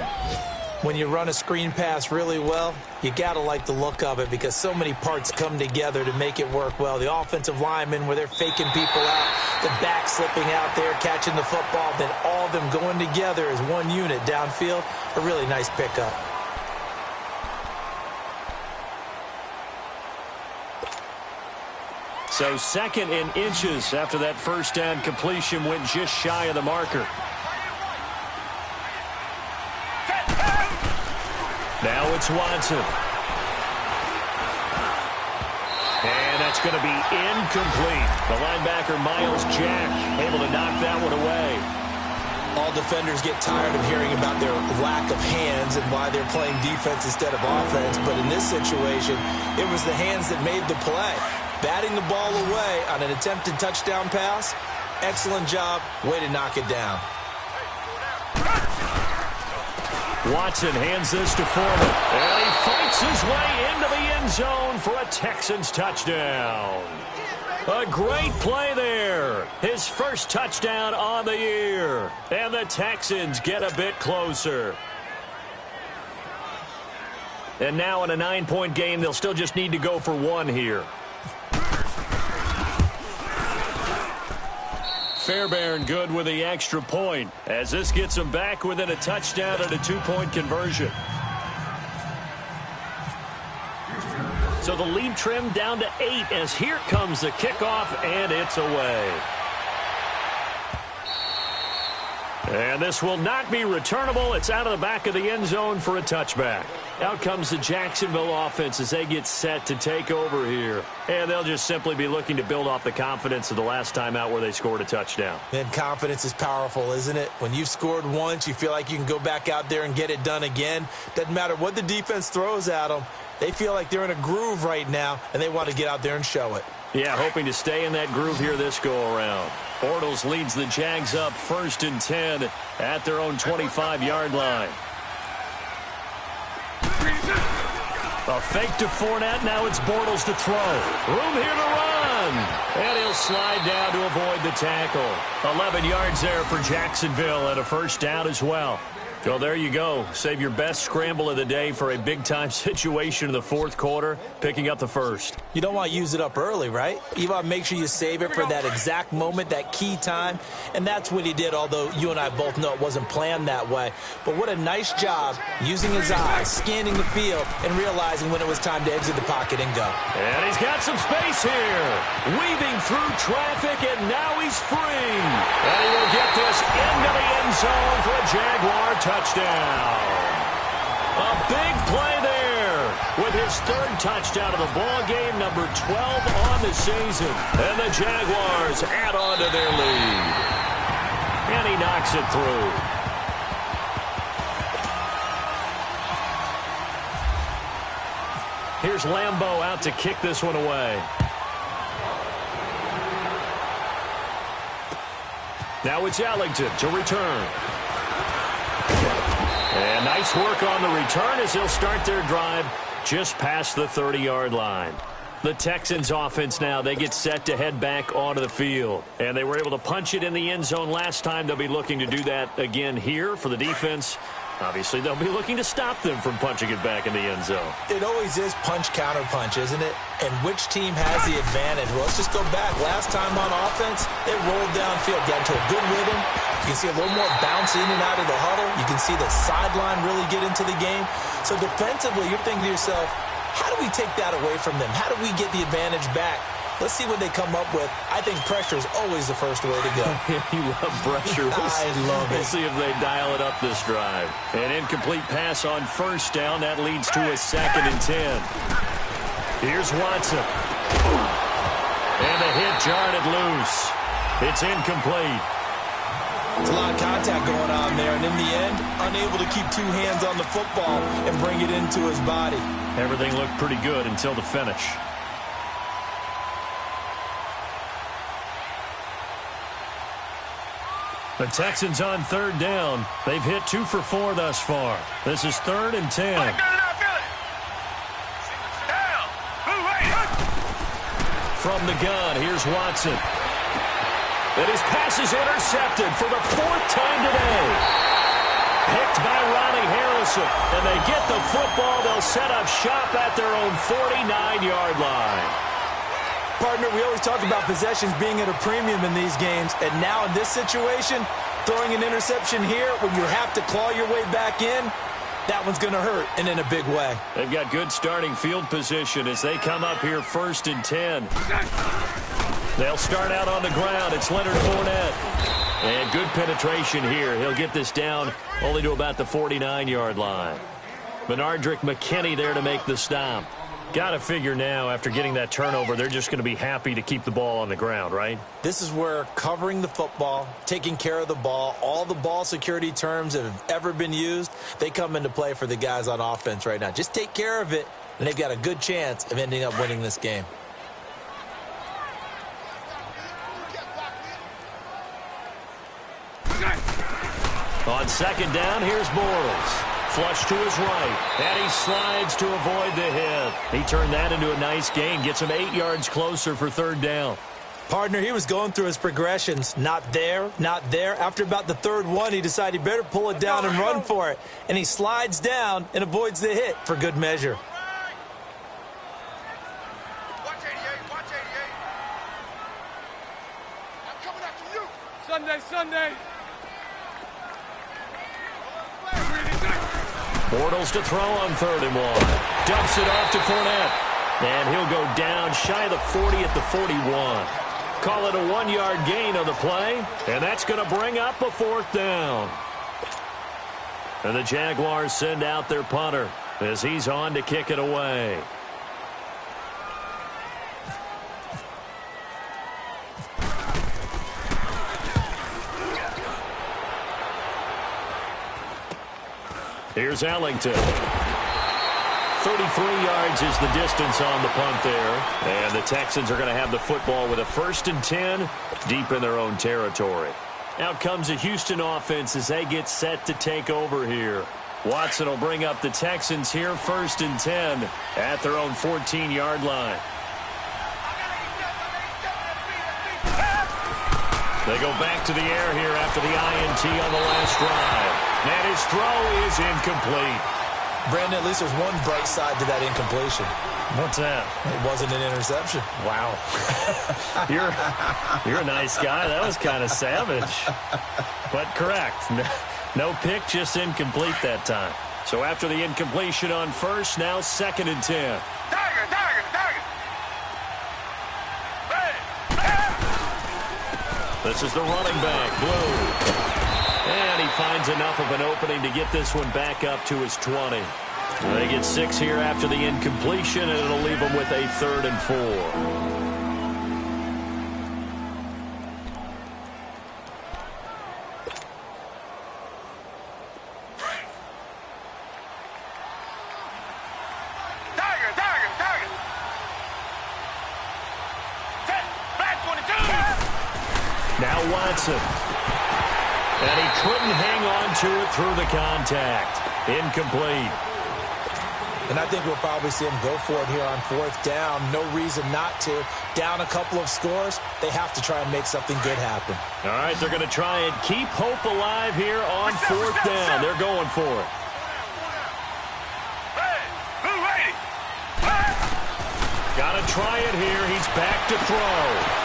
When you run a screen pass really well, you got to like the look of it because so many parts come together to make it work well. The offensive linemen, where they're faking people out, the back slipping out there, catching the football, then all of them going together as one unit downfield. A really nice pickup. So second in inches after that first down completion went just shy of the marker. Now it's Watson. And that's going to be incomplete. The linebacker, Miles Jack, able to knock that one away. All defenders get tired of hearing about their lack of hands and why they're playing defense instead of offense. But in this situation, it was the hands that made the play. Batting the ball away on an attempted touchdown pass. Excellent job. Way to knock it down. Watson hands this to Foreman, and he fights his way into the end zone for a Texans touchdown. A great play there. His first touchdown on the year. And the Texans get a bit closer. And now in a 9-point game, they'll still just need to go for one here. Fairbairn good with the extra point as this gets them back within a touchdown and a 2-point conversion. So the lead trimmed down to 8 as here comes the kickoff, and it's away. And this will not be returnable. It's out of the back of the end zone for a touchback. Out comes the Jacksonville offense as they get set to take over here. And they'll just simply be looking to build off the confidence of the last time out where they scored a touchdown. And confidence is powerful, isn't it? When you've scored once, you feel like you can go back out there and get it done again. Doesn't matter what the defense throws at them. They feel like they're in a groove right now, and they want to get out there and show it. Yeah, hoping to stay in that groove here this go-around. Bortles leads the Jags up 1st and 10 at their own 25-yard line. A fake to Fournette. Now it's Bortles to throw. Room here to run. And he'll slide down to avoid the tackle. 11 yards there for Jacksonville and a first down as well. Well, there you go. Save your best scramble of the day for a big-time situation in the fourth quarter, picking up the first. You don't want to use it up early, right? You want to make sure you save it for that exact moment, that key time. And that's what he did, although you and I both know it wasn't planned that way. But what a nice job using his eyes, scanning the field, and realizing when it was time to exit the pocket and go. And he's got some space here. Weaving through traffic, and now he's free. And he will get this into the end zone for a Jaguar touchdown. A big play there with his third touchdown of the ball game, number 12 on the season. And the Jaguars add on to their lead. And he knocks it through. Here's Lambeau out to kick this one away. Now it's Ellington to return. And nice work on the return as they'll start their drive just past the 30-yard line. The Texans offense now, they get set to head back onto the field. And they were able to punch it in the end zone last time. They'll be looking to do that again here for the defense. Obviously, they'll be looking to stop them from punching it back in the end zone. It always is punch, counter punch, isn't it? And which team has the advantage? Well, let's just go back. Last time on offense, they rolled downfield, got into a good rhythm. You can see a little more bounce in and out of the huddle. You can see the sideline really get into the game. So defensively, you're thinking to yourself, how do we take that away from them? How do we get the advantage back? Let's see what they come up with. I think pressure is always the first way to go. You love pressure. I love it. We'll see if they dial it up this drive. An incomplete pass on first down. That leads to a 2nd and 10. Here's Watson. And the hit jarred it loose. It's incomplete. There's a lot of contact going on there, and in the end, unable to keep two hands on the football and bring it into his body. Everything looked pretty good until the finish. The Texans on third down. They've hit 2 for 4 thus far. This is 3rd and 10. From the gun, here's Watson. And his pass is intercepted for the 4th time today. Picked by Ronnie Harrison. And they get the football. They'll set up shop at their own 49-yard line. Partner, we always talk about possessions being at a premium in these games. And now in this situation, throwing an interception here when you have to claw your way back in, that one's going to hurt, and in a big way. They've got good starting field position as they come up here 1st and 10. They'll start out on the ground. It's Leonard Fournette. And good penetration here. He'll get this down only to about the 49-yard line. Benardrick McKinney there to make the stop. Got to figure now, after getting that turnover, they're just going to be happy to keep the ball on the ground, right? This is where covering the football, taking care of the ball, all the ball security terms that have ever been used, they come into play for the guys on offense right now. Just take care of it, and they've got a good chance of ending up winning this game. On 2nd down, here's Bortles. Flush to his right, and he slides to avoid the hit. He turned that into a nice gain, gets him 8 yards closer for 3rd down. Partner, he was going through his progressions. Not there, not there. After about the 3rd one, he decided he better pull it down and run for it. And he slides down and avoids the hit for good measure. Watch 88, watch 88. I'm coming after you. Sunday. Bortles to throw on 3rd and 1. Dumps it off to Fournette. And he'll go down shy of the 40 at the 41. Call it a 1-yard gain on the play. And that's going to bring up a 4th down. And the Jaguars send out their punter as he's on to kick it away. Here's Ellington. 33 yards is the distance on the punt there. And the Texans are going to have the football with a 1st and 10 deep in their own territory. Out comes the Houston offense as they get set to take over here. Watson will bring up the Texans here 1st and 10 at their own 14-yard line. They go back to the air here after the INT on the last drive. And his throw is incomplete. Brandon, at least there's one bright side to that incompletion. What's that? It wasn't an interception. Wow. You're a nice guy. That was kind of savage. But correct. No pick, just incomplete that time. So after the incompletion on 1st, now 2nd and 10. Tiger. This is the running back, Blue. And he finds enough of an opening to get this one back up to his 20. They get 6 here after the incompletion, and it'll leave them with a 3rd and 4. Tiger. Back 22. Now Watson. And he couldn't hang on to it through the contact. Incomplete. And I think we'll probably see him go for it here on 4th down. No reason not to. Down a couple of scores, they have to try and make something good happen. All right, they're going to try and keep hope alive here on 4th down. They're going for it. Got to try it here. He's back to throw.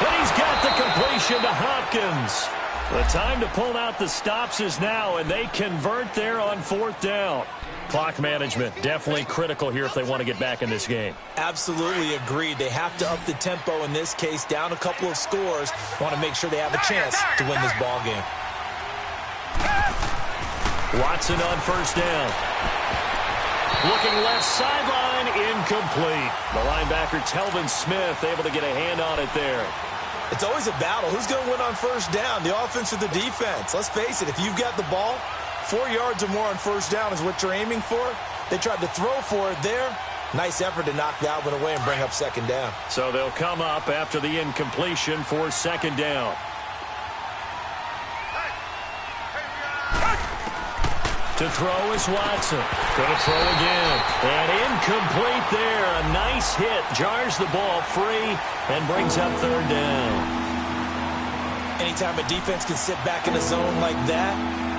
And he's got the completion to Hopkins. The time to pull out the stops is now, and they convert there on 4th down. Clock management definitely critical here if they want to get back in this game. Absolutely agreed. They have to up the tempo in this case, down a couple of scores. Want to make sure they have a chance to win this ball game. Watson on 1st down. Looking left sideline, incomplete. The linebacker, Telvin Smith, able to get a hand on it there. It's always a battle. Who's going to win on first down, the offense or the defense? Let's face it, if you've got the ball, 4 yards or more on first down is what you're aiming for. They tried to throw for it there. Nice effort to knock that one away and bring up second down. So they'll come up after the incompletion for second down. To throw is Watson. Going to throw again. And incomplete there. A nice hit. Jars the ball free and brings up third down. Anytime a defense can sit back in a zone like that,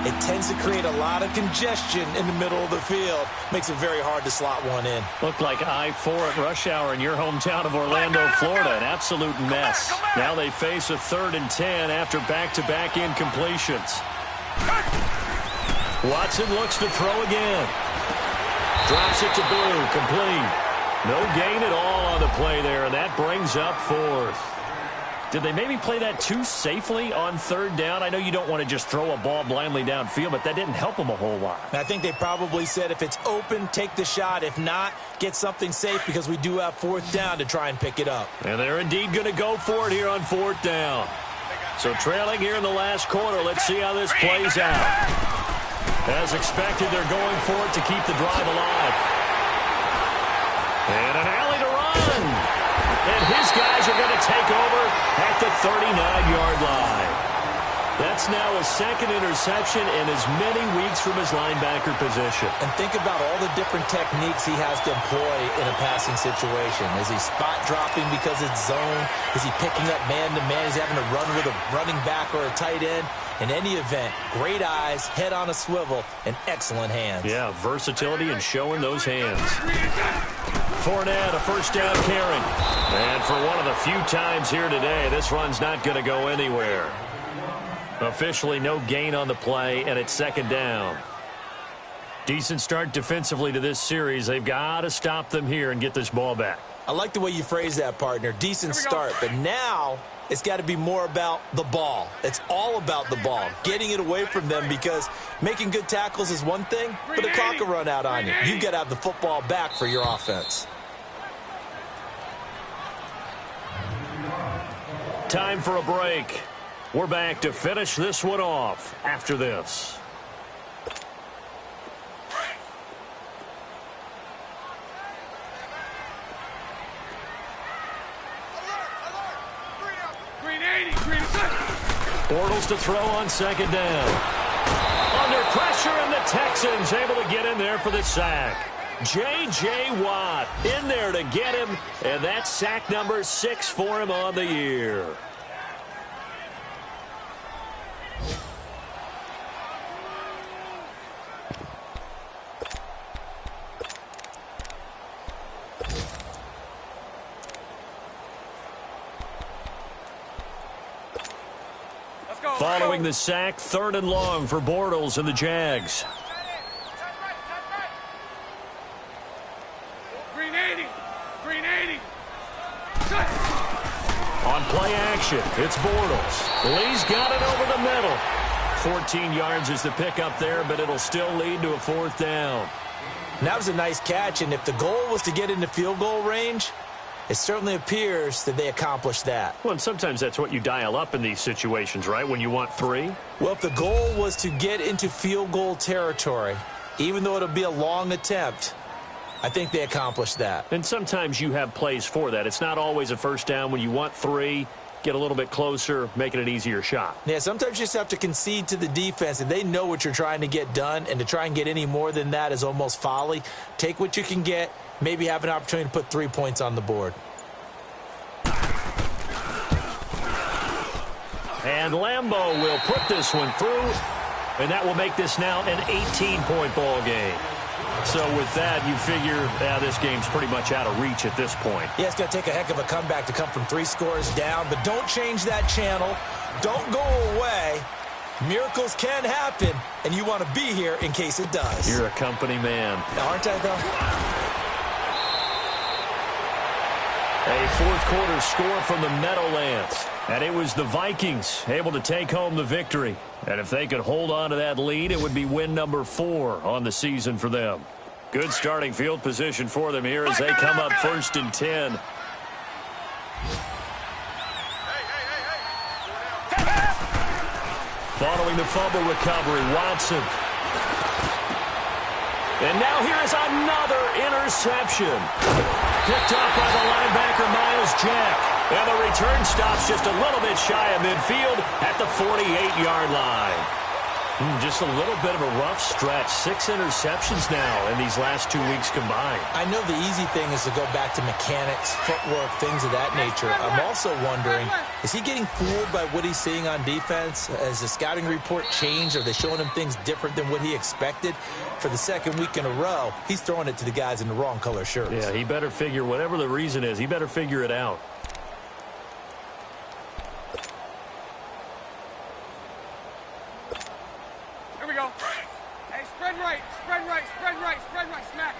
it tends to create a lot of congestion in the middle of the field. Makes it very hard to slot one in. Looked like I-4 at rush hour in your hometown of Orlando, Florida. An absolute mess. Now they face a 3rd and 10 after back-to-back incompletions. Watson looks to throw again. Drops it to Blue. Complete. No gain at all on the play there, and that brings up 4th. Did they maybe play that too safely on 3rd down? I know you don't want to just throw a ball blindly downfield, but that didn't help them a whole lot. I think they probably said if it's open, take the shot. If not, get something safe because we do have 4th down to try and pick it up. And they're indeed going to go for it here on 4th down. So trailing here in the last quarter. Let's see how this plays out. As expected, they're going for it to keep the drive alive. And an alley to run. And his guys are going to take over at the 39-yard line. That's now his 2nd interception in as many weeks from his linebacker position. And think about all the different techniques he has to employ in a passing situation. Is he spot dropping because it's zone? Is he picking up man-to-man? Is he having to run with a running back or a tight end? In any event, great eyes, head on a swivel, and excellent hands. Yeah, versatility and showing those hands. Fournette, a first down carry. And for one of the few times here today, this run's not going to go anywhere. Officially no gain on the play, and it's 2nd down. Decent start defensively to this series. They've got to stop them here and get this ball back. I like the way you phrase that, partner. Decent start, but now it's got to be more about the ball. It's all about the ball, getting it away from them, because making good tackles is one thing, but the clock will run out on you. You've got to have the football back for your offense. Time for a break. We're back to finish this one off after this. Bortles to throw on 2nd down. Under pressure, and the Texans able to get in there for the sack. J.J. Watt in there to get him, and that's sack number 6 for him on the year. Following the sack, 3rd and long for Bortles and the Jags. Green 80. On play action, it's Bortles. Lee's got it over the middle. 14 yards is the pickup there, but it'll still lead to a 4th down. And that was a nice catch, and if the goal was to get into field goal range, it certainly appears that they accomplished that. Well, and sometimes that's what you dial up in these situations, right, when you want 3? Well, if the goal was to get into field goal territory, even though it'll be a long attempt, I think they accomplished that. And sometimes you have plays for that. It's not always a first down. When you want 3, get a little bit closer, make it an easier shot. Yeah, sometimes you just have to concede to the defense, and they know what you're trying to get done, and to try and get any more than that is almost folly. Take what you can get, maybe have an opportunity to put 3 points on the board. And Lambeau will put this one through, and that will make this now an 18-point ball game. So with that, you figure this game's pretty much out of reach at this point. Yeah, it's going to take a heck of a comeback to come from 3 scores down, but don't change that channel. Don't go away. Miracles can happen, and you want to be here in case it does. You're a company man. Aren't I, though? A 4th quarter score from the Meadowlands. And it was the Vikings able to take home the victory. And if they could hold on to that lead, it would be win number 4 on the season for them. Good starting field position for them here as they come up 1st and 10. Following the fumble recovery, Watson. And now here is another interception. Picked up by the linebacker, Miles Jack. And the return stops just a little bit shy of midfield at the 48-yard line. Just a little bit of a rough stretch. 6 interceptions now in these last 2 weeks combined. I know the easy thing is to go back to mechanics, footwork, things of that nature. I'm also wondering, is he getting fooled by what he's seeing on defense? Has the scouting report changed? Are they showing him things different than what he expected? For the second week in a row, he's throwing it to the guys in the wrong color shirts. Yeah, he better figure, whatever the reason is, he better figure it out. Hey, spread right, spread right, spread right, spread right, smack.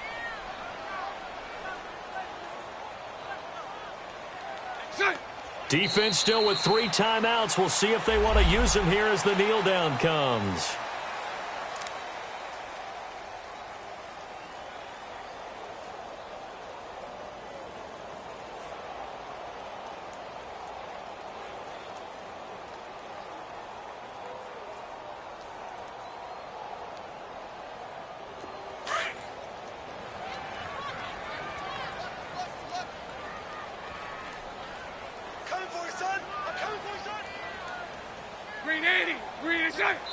Defense still with 3 timeouts. We'll see if they want to use them here as the kneel down comes.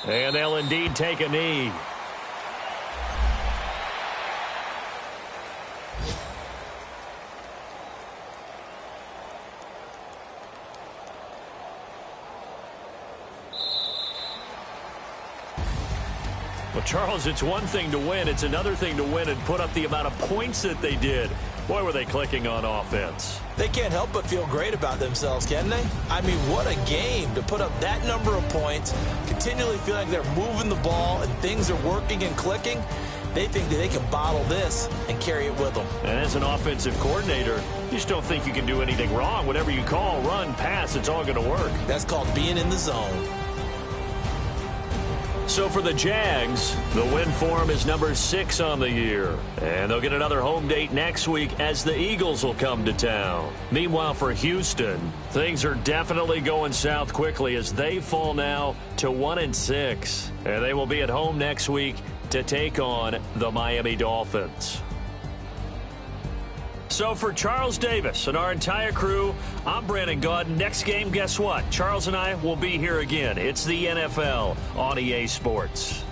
And they'll indeed take a knee. Well, Charles, it's one thing to win. It's another thing to win and put up the amount of points that they did. Boy, were they clicking on offense. They can't help but feel great about themselves, can they? I mean, what a game to put up that number of points, continually feel like they're moving the ball and things are working and clicking. They think that they can bottle this and carry it with them. And as an offensive coordinator, you just don't think you can do anything wrong. Whatever you call, run, pass, it's all going to work. That's called being in the zone. So for the Jags, the win form is number 6 on the year. And they'll get another home date next week as the Eagles will come to town. Meanwhile, for Houston, things are definitely going south quickly as they fall now to 1-6. And they will be at home next week to take on the Miami Dolphins. So for Charles Davis and our entire crew, I'm Brandon Gaudin. Next game, guess what? Charles and I will be here again. It's the NFL on EA Sports.